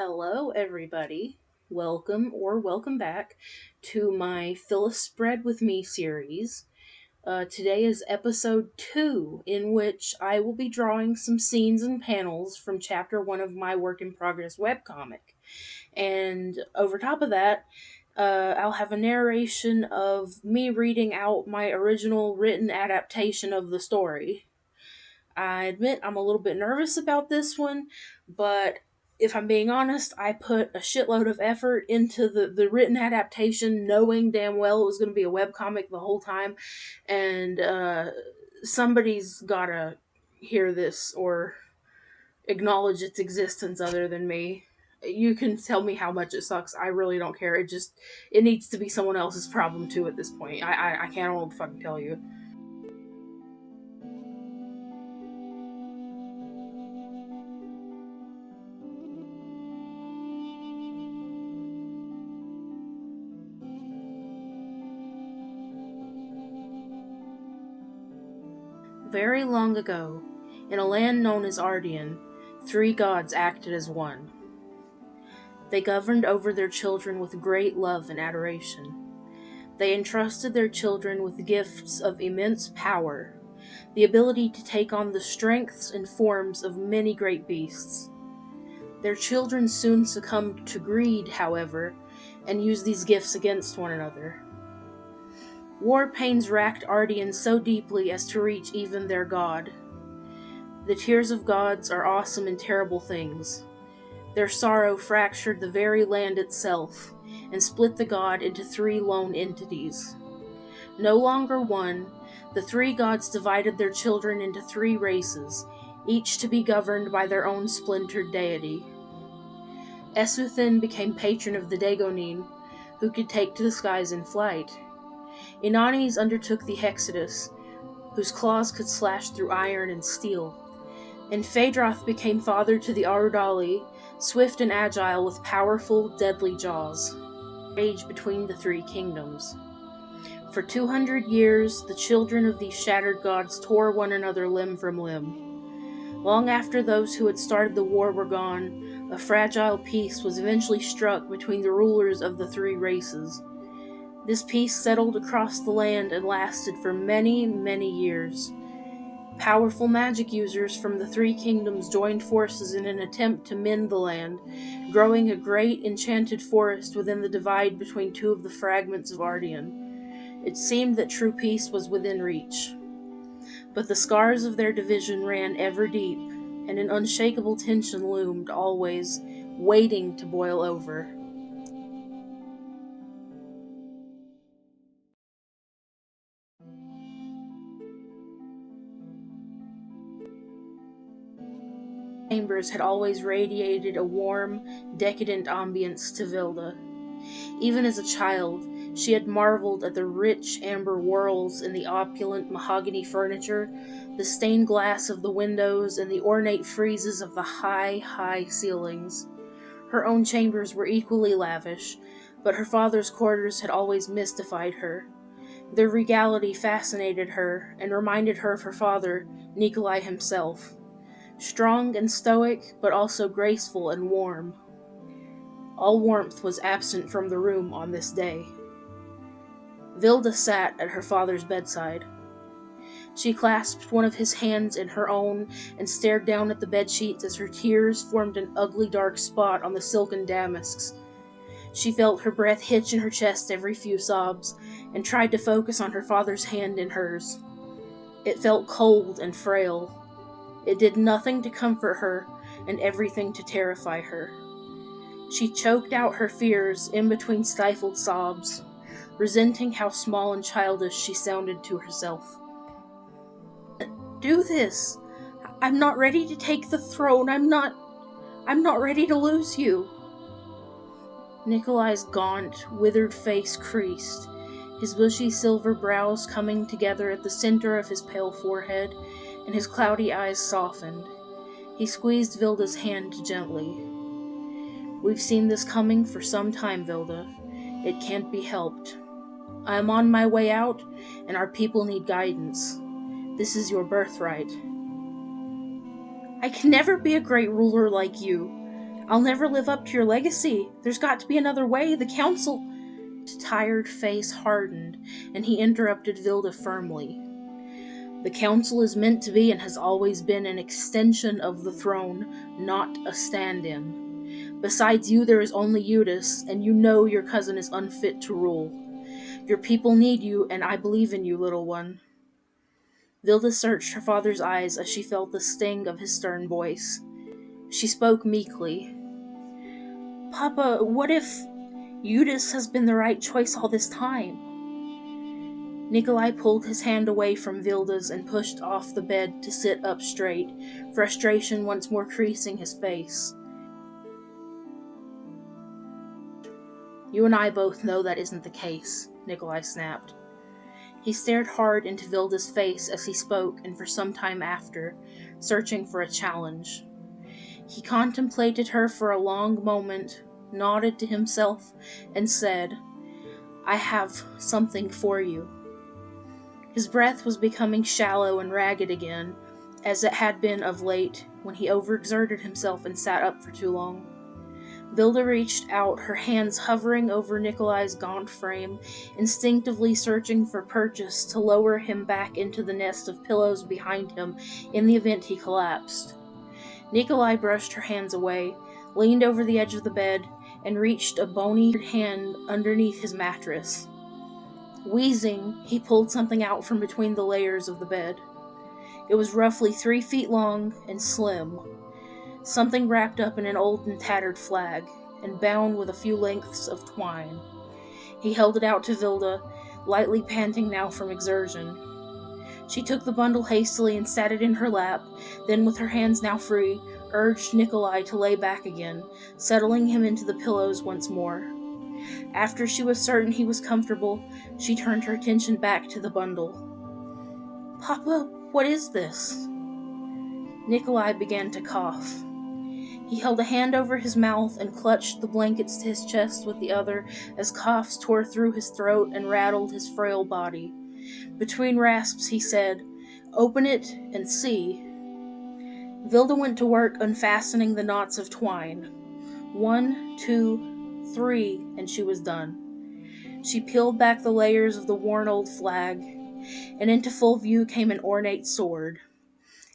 Hello, everybody. Welcome back to my Fill a Spread with Me series. Today is episode 2, in which I will be drawing some scenes and panels from chapter 1 of my work in progress webcomic. And over top of that, I'll have a narration of me reading out my original written adaptation of the story. I admit I'm a little bit nervous about this one, but if I'm being honest, I put a shitload of effort into the written adaptation, knowing damn well it was going to be a webcomic the whole time, and somebody's gotta hear this or acknowledge its existence other than me. You can tell me how much it sucks. I really don't care. It needs to be someone else's problem too at this point. I can't fucking tell you. Very long ago, in a land known as Ardian, 3 gods acted as one. They governed over their children with great love and adoration. They entrusted their children with gifts of immense power, the ability to take on the strengths and forms of many great beasts. Their children soon succumbed to greed, however, and used these gifts against one another. War pains racked Ardian so deeply as to reach even their god. The tears of gods are awesome and terrible things. Their sorrow fractured the very land itself, and split the god into 3 lone entities. No longer one, the 3 gods divided their children into 3 races, each to be governed by their own splintered deity. Esuthin became patron of the Dagonin, who could take to the skies in flight. Inanis undertook the Hexadus, whose claws could slash through iron and steel. And Phaedroth became father to the Arudali, swift and agile with powerful, deadly jaws. Rage between the 3 kingdoms. For 200 years, the children of these shattered gods tore one another limb from limb. Long after those who had started the war were gone, a fragile peace was eventually struck between the rulers of the 3 races. This peace settled across the land and lasted for many, many years. Powerful magic users from the 3 kingdoms joined forces in an attempt to mend the land, growing a great enchanted forest within the divide between 2 of the fragments of Ardian. It seemed that true peace was within reach. But the scars of their division ran ever deep, and an unshakable tension loomed always, waiting to boil over. Chambers had always radiated a warm, decadent ambience to Vilda. Even as a child, she had marveled at the rich amber whorls in the opulent mahogany furniture, the stained glass of the windows, and the ornate friezes of the high, high ceilings. Her own chambers were equally lavish, but her father's quarters had always mystified her. Their regality fascinated her, and reminded her of her father, Nikolai himself. Strong and stoic, but also graceful and warm. All warmth was absent from the room on this day. Vilda sat at her father's bedside. She clasped one of his hands in her own and stared down at the bedsheets as her tears formed an ugly dark spot on the silken damasks. She felt her breath hitch in her chest every few sobs, and tried to focus on her father's hand in hers. It felt cold and frail. It did nothing to comfort her, and everything to terrify her. She choked out her fears in between stifled sobs, resenting how small and childish she sounded to herself. Do this! I'm not ready to take the throne. I'm not ready to lose you. Nikolai's gaunt, withered face creased, his bushy silver brows coming together at the center of his pale forehead, and his cloudy eyes softened. He squeezed Vilda's hand gently. We've seen this coming for some time, Vilda. It can't be helped. I am on my way out, and our people need guidance. This is your birthright. I can never be a great ruler like you. I'll never live up to your legacy. There's got to be another way. The council... His tired face hardened, and he interrupted Vilda firmly. The council is meant to be and has always been an extension of the throne, not a stand-in. Besides you, there is only Eudes, and you know your cousin is unfit to rule. Your people need you, and I believe in you, little one. Vilda searched her father's eyes as she felt the sting of his stern voice. She spoke meekly. Papa, what if Eudes has been the right choice all this time? Nikolai pulled his hand away from Vilda's and pushed off the bed to sit up straight, frustration once more creasing his face. You and I both know that isn't the case, Nikolai snapped. He stared hard into Vilda's face as he spoke, and for some time after, searching for a challenge. He contemplated her for a long moment, nodded to himself, and said, I have something for you. His breath was becoming shallow and ragged again, as it had been of late when he overexerted himself and sat up for too long. Vilda reached out, her hands hovering over Nikolai's gaunt frame, instinctively searching for purchase to lower him back into the nest of pillows behind him in the event he collapsed. Nikolai brushed her hands away, leaned over the edge of the bed, and reached a bony hand underneath his mattress. Wheezing, he pulled something out from between the layers of the bed. It was roughly 3 feet long and slim, something wrapped up in an old and tattered flag, and bound with a few lengths of twine. He held it out to Vilda, lightly panting now from exertion. She took the bundle hastily and sat it in her lap, then with her hands now free, urged Nikolai to lay back again, settling him into the pillows once more. After she was certain he was comfortable, she turned her attention back to the bundle. Papa, what is this? Nikolai began to cough. He held a hand over his mouth and clutched the blankets to his chest with the other as coughs tore through his throat and rattled his frail body. Between rasps he said, Open it and see. Vilda went to work unfastening the knots of twine. 1, 2, 3, and she was done. She peeled back the layers of the worn old flag, and into full view came an ornate sword.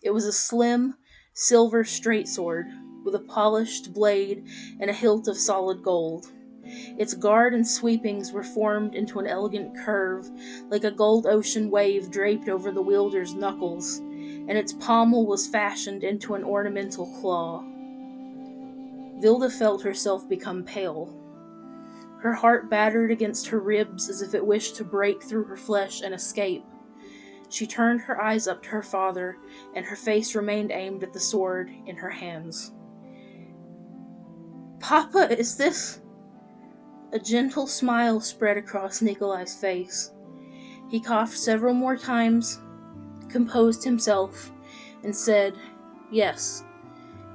It was a slim, silver straight sword, with a polished blade and a hilt of solid gold. Its guard and sweepings were formed into an elegant curve, like a gold ocean wave draped over the wielder's knuckles, and its pommel was fashioned into an ornamental claw. Vilda felt herself become pale. Her heart battered against her ribs as if it wished to break through her flesh and escape. She turned her eyes up to her father, and her face remained aimed at the sword in her hands. Papa, is this... A gentle smile spread across Nikolai's face. He coughed several more times, composed himself, and said, Yes,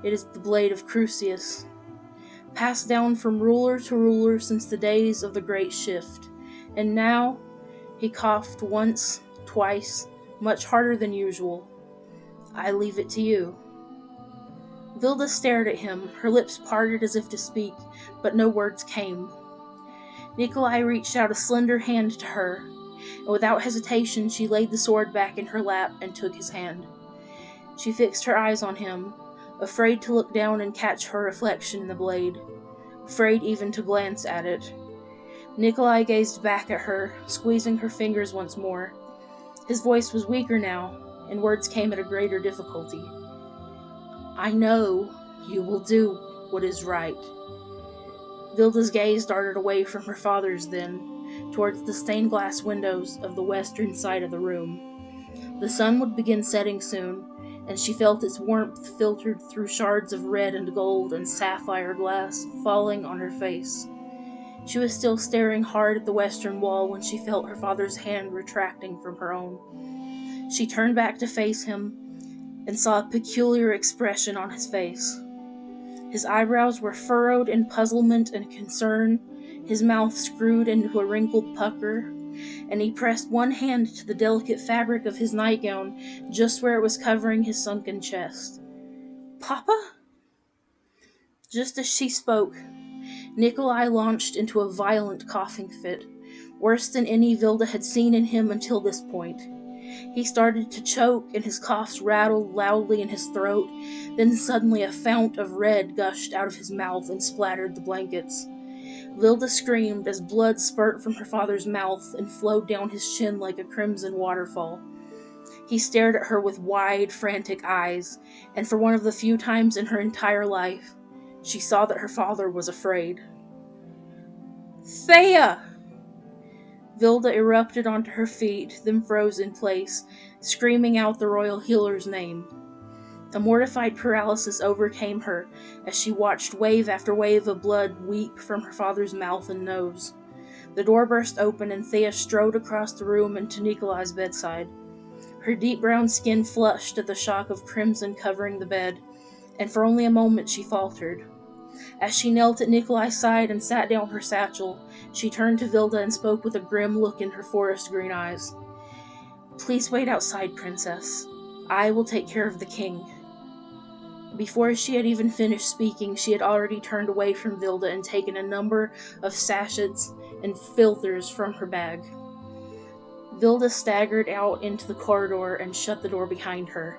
it is the blade of Crucius, passed down from ruler to ruler since the days of the Great Shift, and now, he coughed once, twice, much harder than usual. I leave it to you. Vilda stared at him, her lips parted as if to speak, but no words came. Nikolai reached out a slender hand to her, and without hesitation she laid the sword back in her lap and took his hand. She fixed her eyes on him, afraid to look down and catch her reflection in the blade, afraid even to glance at it. Nikolai gazed back at her, squeezing her fingers once more. His voice was weaker now, and words came at a greater difficulty. I know you will do what is right. Vilda's gaze darted away from her father's then, towards the stained glass windows of the western side of the room. The sun would begin setting soon, and she felt its warmth filtered through shards of red and gold and sapphire glass falling on her face. She was still staring hard at the western wall when she felt her father's hand retracting from her own. She turned back to face him and saw a peculiar expression on his face. His eyebrows were furrowed in puzzlement and concern, his mouth screwed into a wrinkled pucker, and he pressed one hand to the delicate fabric of his nightgown just where it was covering his sunken chest. Papa? Just as she spoke, Nikolai launched into a violent coughing fit, worse than any Vilda had seen in him until this point. He started to choke, and his coughs rattled loudly in his throat. Then suddenly a fount of red gushed out of his mouth and splattered the blankets. Vilda screamed as blood spurted from her father's mouth and flowed down his chin like a crimson waterfall. He stared at her with wide, frantic eyes, and for one of the few times in her entire life, she saw that her father was afraid. "Thea!" Vilda erupted onto her feet, then froze in place, screaming out the royal healer's name. A mortified paralysis overcame her as she watched wave after wave of blood weep from her father's mouth and nose. The door burst open and Thea strode across the room and to Nikolai's bedside. Her deep brown skin flushed at the shock of crimson covering the bed, and for only a moment she faltered. As she knelt at Nikolai's side and sat down her satchel, she turned to Vilda and spoke with a grim look in her forest green eyes. "Please wait outside, Princess. I will take care of the king." Before she had even finished speaking, she had already turned away from Vilda and taken a number of sachets and filters from her bag. Vilda staggered out into the corridor and shut the door behind her.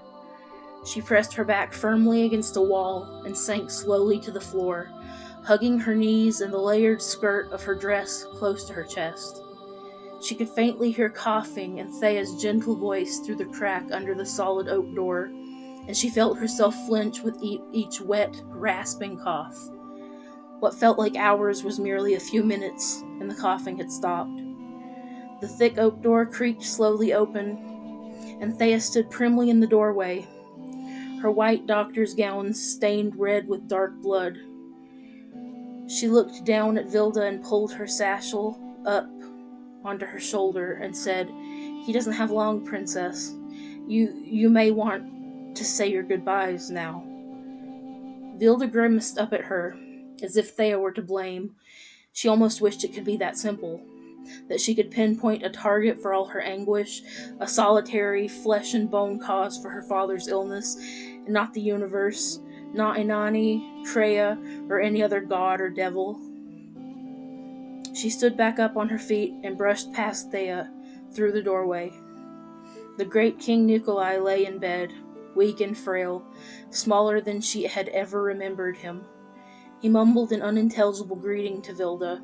She pressed her back firmly against the wall and sank slowly to the floor, hugging her knees and the layered skirt of her dress close to her chest. She could faintly hear coughing and Thea's gentle voice through the crack under the solid oak door, and she felt herself flinch with each wet, rasping cough. What felt like hours was merely a few minutes, and the coughing had stopped. The thick oak door creaked slowly open, and Thea stood primly in the doorway, her white doctor's gown stained red with dark blood. She looked down at Vilda and pulled her satchel up onto her shoulder and said, "He doesn't have long, Princess. You may want to say your goodbyes now." Vilda grimaced up at her, as if Thea were to blame. She almost wished it could be that simple, that she could pinpoint a target for all her anguish, a solitary flesh-and-bone cause for her father's illness, and not the universe, not Inanni, Freya, or any other god or devil. She stood back up on her feet and brushed past Thea through the doorway. The great King Nikolai lay in bed, weak and frail, smaller than she had ever remembered him. He mumbled an unintelligible greeting to Vilda.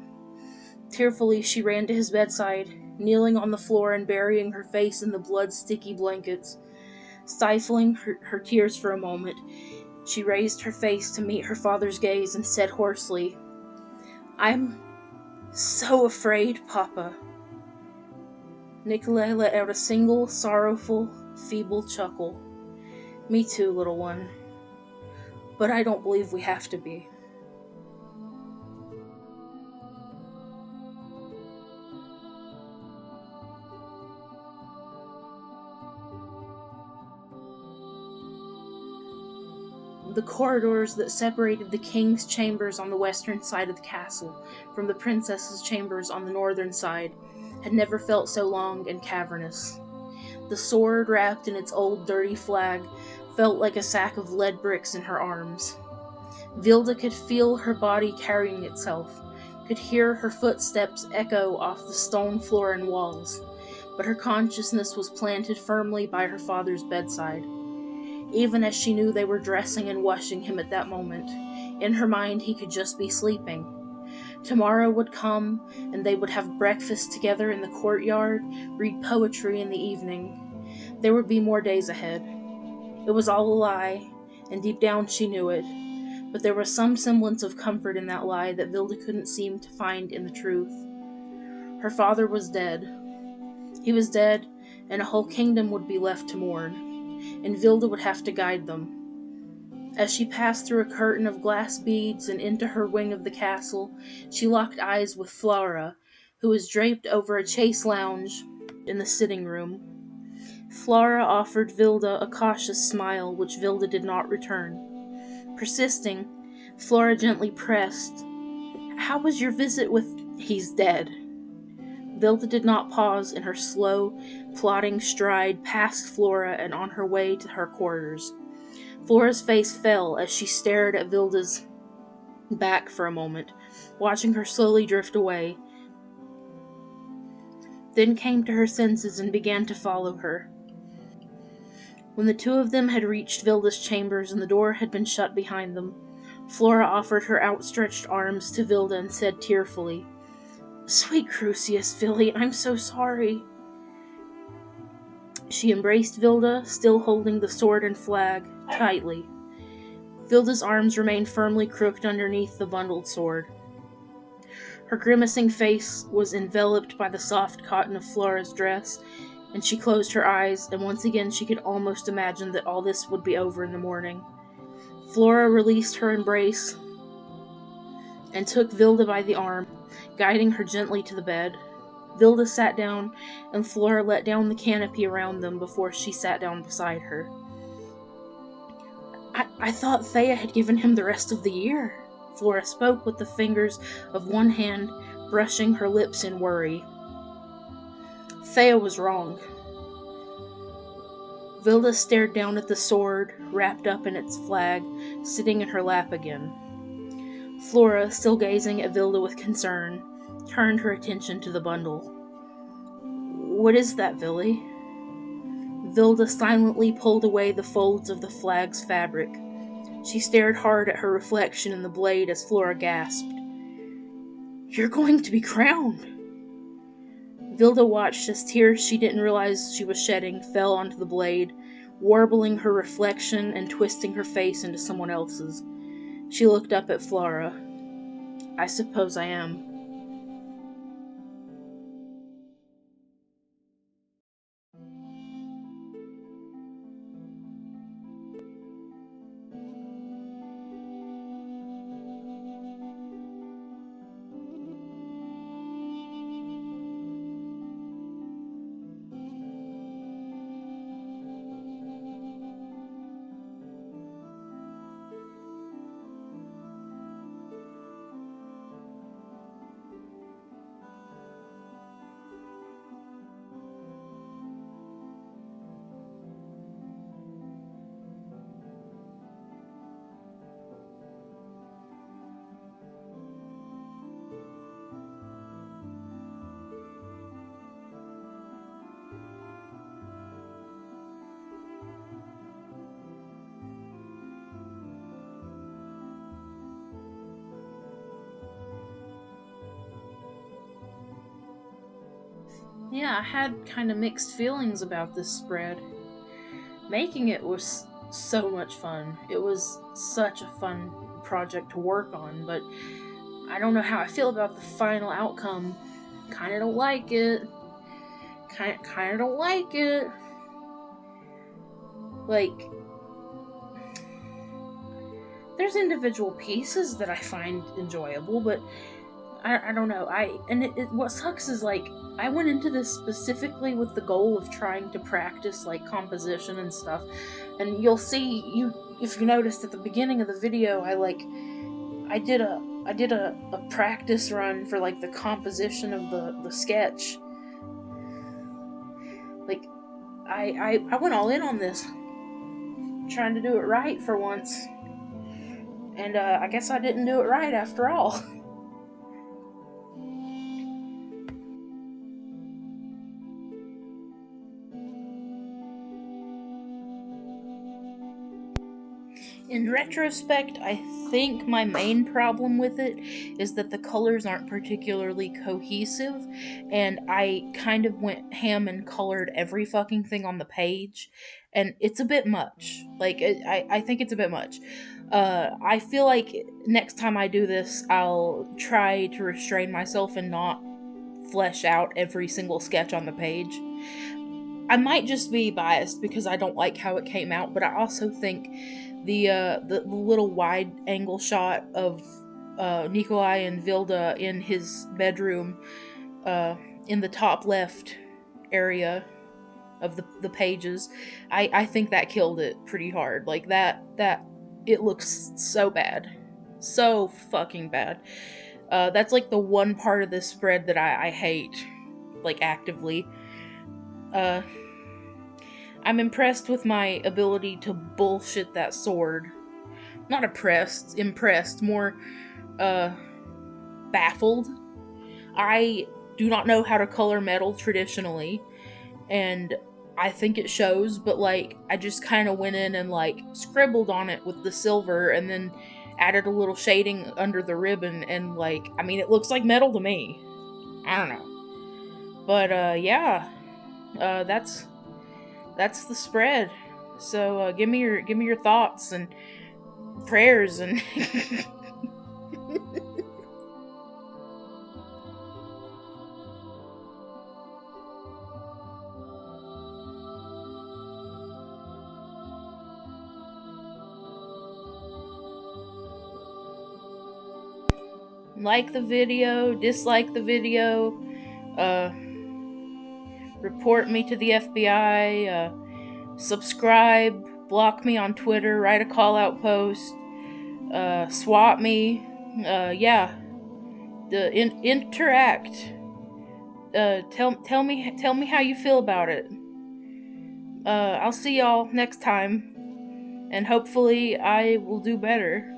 Tearfully, she ran to his bedside, kneeling on the floor and burying her face in the blood-sticky blankets. Stifling her tears for a moment, she raised her face to meet her father's gaze and said hoarsely, "I'm so afraid, Papa." Nikolai let out a single, sorrowful, feeble chuckle. "Me too, little one. But I don't believe we have to be." The corridors that separated the king's chambers on the western side of the castle from the princess's chambers on the northern side had never felt so long and cavernous. The sword, wrapped in its old dirty flag, felt like a sack of lead bricks in her arms. Vilda could feel her body carrying itself, could hear her footsteps echo off the stone floor and walls, but her consciousness was planted firmly by her father's bedside. Even as she knew they were dressing and washing him at that moment, in her mind he could just be sleeping. Tomorrow would come, and they would have breakfast together in the courtyard, read poetry in the evening. There would be more days ahead. It was all a lie, and deep down she knew it, but there was some semblance of comfort in that lie that Vilda couldn't seem to find in the truth. Her father was dead. He was dead, and a whole kingdom would be left to mourn, and Vilda would have to guide them. As she passed through a curtain of glass beads and into her wing of the castle, she locked eyes with Flora, who was draped over a chaise lounge in the sitting room. Flora offered Vilda a cautious smile, which Vilda did not return. Persisting, Flora gently pressed, "How was your visit with—" "He's dead." Vilda did not pause in her slow, plodding stride past Flora and on her way to her quarters. Flora's face fell as she stared at Vilda's back for a moment, watching her slowly drift away, then came to her senses and began to follow her. When the two of them had reached Vilda's chambers and the door had been shut behind them, Flora offered her outstretched arms to Vilda and said tearfully, "Sweet Crucius, Villy, I'm so sorry." She embraced Vilda, still holding the sword and flag, tightly. Vilda's arms remained firmly crooked underneath the bundled sword. Her grimacing face was enveloped by the soft cotton of Flora's dress, and she closed her eyes, and once again she could almost imagine that all this would be over in the morning. Flora released her embrace and took Vilda by the arm, guiding her gently to the bed. Vilda sat down, and Flora let down the canopy around them before she sat down beside her. I thought Thea had given him the rest of the year. Flora spoke with the fingers of one hand brushing her lips in worry. Thea was wrong. Vilda stared down at the sword, wrapped up in its flag, sitting in her lap again. Flora, still gazing at Vilda with concern, turned her attention to the bundle. "What is that, Villy?" Vilda silently pulled away the folds of the flag's fabric. She stared hard at her reflection in the blade as Flora gasped, "You're going to be crowned!" Vilda watched as tears she didn't realize she was shedding fell onto the blade, warbling her reflection and twisting her face into someone else's. She looked up at Flora. "I suppose I am." Yeah, I had kind of mixed feelings about this spread. Making it was so much fun. It was such a fun project to work on, but I don't know how I feel about the final outcome. Kinda don't like it. Kinda don't like it. Like, there's individual pieces that I find enjoyable, but I don't know. What sucks is, like, I went into this specifically with the goal of trying to practice, like, composition and stuff. And you'll see, if you noticed at the beginning of the video, I did a practice run for, like, the composition of the sketch. Like, I went all in on this, trying to do it right for once. And I guess I didn't do it right after all. In retrospect, I think my main problem with it is that the colors aren't particularly cohesive, and I kind of went ham and colored every fucking thing on the page, and it's a bit much. Like, I think it's a bit much. I feel like next time I do this, I'll try to restrain myself and not flesh out every single sketch on the page. I might just be biased because I don't like how it came out, but I also think the little wide angle shot of Nikolai and Vilda in his bedroom, in the top left area of the pages, I think that killed it pretty hard. Like, that it looks so bad, so fucking bad. That's like the one part of this spread that I hate, like, actively. Uh, I'm impressed with my ability to bullshit that sword. Not impressed, more uh, baffled. I do not know how to color metal traditionally, and I think it shows, but like I just kind of went in and like scribbled on it with the silver and then added a little shading under the ribbon, and like I mean it looks like metal to me. I don't know. But yeah. That's the spread. So give me your thoughts and prayers and like the video, dislike the video, uh, report me to the FBI, subscribe, block me on Twitter, write a call out post, swap me, yeah, interact. Tell me how you feel about it. I'll see y'all next time, and hopefully I will do better.